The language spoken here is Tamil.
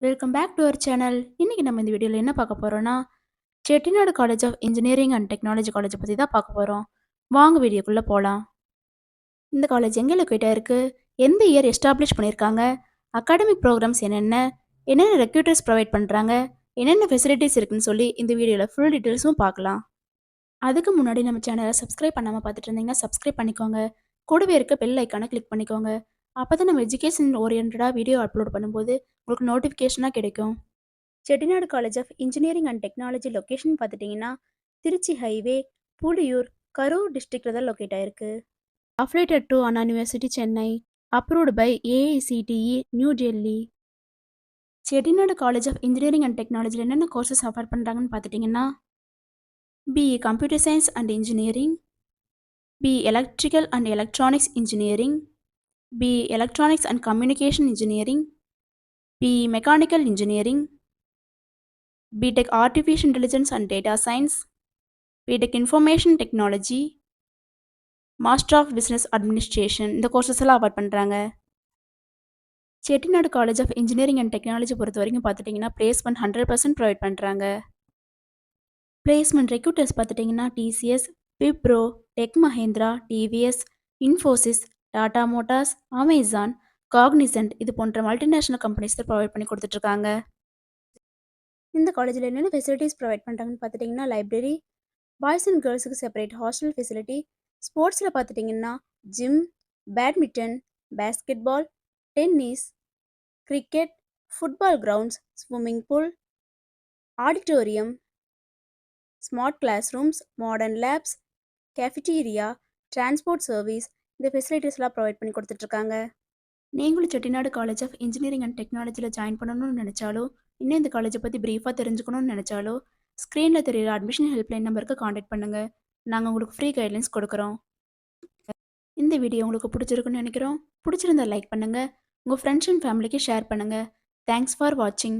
Welcome back to our channel. இன்னைக்கு நம்ம இந்த வீடியோவில் என்ன பார்க்க போறோம்னா, Chettinad college of engineering and technology காலேஜை பற்றி தான் பார்க்க போகிறோம். வாங்க வீடியோக்குள்ளே போகலாம். இந்த காலேஜ் எங்கே லொக்கேட்டாக இருக்குது, எந்த இயர் எஸ்டாப்ளிஷ் பண்ணியிருக்காங்க, அகாடமிக் ப்ரோக்ராம்ஸ் என்னென்ன, என்னென்ன ரெக்ரூட்டர்ஸ் ப்ரொவைட் பண்ணுறாங்க, என்னென்ன ஃபெசிலிட்டிஸ் இருக்குன்னு சொல்லி இந்த வீடியோவில் ஃபுல் டீட்டெயில்ஸும் பார்க்கலாம். அதுக்கு முன்னாடி நம்ம சேனலை சப்ஸ்கிரைப் பண்ணாமல் பார்த்துட்டு இருந்தீங்கன்னா சப்ஸ்கிரைப் பண்ணிக்கோங்க. கூடவே இருக்க பெல் ஐக்கானை கிளிக் பண்ணிக்கோங்க. அப்போ தான் நம்ம எஜுகேஷன் ஓரியன்டாக வீடியோ அப்லோட் பண்ணும்போது உங்களுக்கு நோட்டிஃபிகேஷனாக கிடைக்கும். Chettinad college of engineering and technology location பார்த்துட்டிங்கன்னா திருச்சி ஹைவே, புலியூர், கரூர் டிஸ்ட்ரிக்டில் தான் லொக்கேட் ஆயிருக்கு. Affiliated to Anna university Chennai, approved by AICTE new Delhi. Chettinad college of engineering and டெக்னாலஜியில் என்னென்ன கோர்சஸ் ஆஃபர் பண்ணுறாங்கன்னு பார்த்துட்டிங்கன்னா BE computer science and engineering, BE electrical and electronics engineering, BE electronics and communication engineering, BE mechanical engineering, BTech artificial intelligence and data science, BTech information technology, master of business administration இந்த கோர்சஸ் எல்லாம் ஆஃபர் பண்ணுறாங்க. Chettinad college of engineering and technology பொறுத்த வரைக்கும் பார்த்துட்டிங்கன்னா பிளேஸ்மெண்ட் 100% ப்ரொவைட் பண்ணுறாங்க. பிளேஸ்மெண்ட் ரெக்ரூட்டர்ஸ் பார்த்துட்டிங்கன்னா TCS, Wipro, tech Mahindra, TVS, Infosys, Tata motors, Amazon, Cognizant இது போன்ற மல்டிநேஷனல் கம்பெனிஸ் தான் ப்ரொவைட் பண்ணி கொடுத்துட்ருக்காங்க. இந்த காலேஜில் என்னென்ன ஃபெசிலிட்டிஸ் ப்ரொவைட் பண்ணுறாங்கன்னு பார்த்துட்டிங்கன்னா லைப்ரரி, பாய்ஸ் அண்ட் கேர்ள்ஸுக்கு செப்பரேட் ஹாஸ்டல் ஃபெசிலிட்டி, ஸ்போர்ட்ஸில் பார்த்துட்டிங்கன்னா gym, badminton, basketball, tennis, cricket, football grounds, swimming pool, auditorium, smart class rooms, modern labs, cafeteria, transport service இந்த ஃபெசிலிட்டிஸ்லாம் ப்ரொவைட் பண்ணி கொடுத்துட்ருக்காங்க. நீங்களும் Chettinad college of engineering and டெக்னாலஜியில் ஜாயின் பண்ணணும்னு நினச்சாலோ, இன்னும் இந்த காலேஜை பற்றி ப்ரீஃபாக தெரிஞ்சுக்கணும்னு நினச்சாலோ, ஸ்க்ரீனில் தெரியுற அட்மிஷன் ஹெல்ப்லைன் நம்பருக்கு காண்டாக்ட் பண்ணுங்கள். நாங்கள் உங்களுக்கு ஃப்ரீ கைட்லைன்ஸ் கொடுக்குறோம். இந்த வீடியோ உங்களுக்கு பிடிச்சிருக்குன்னு நினைக்கிறோம். பிடிச்சிருந்தா லைக் பண்ணுங்கள். உங்கள் ஃப்ரெண்ட்ஸ் அண்ட் ஃபேமிலிக்கு ஷேர் பண்ணுங்கள். தேங்க்ஸ் ஃபார் வாட்சிங்.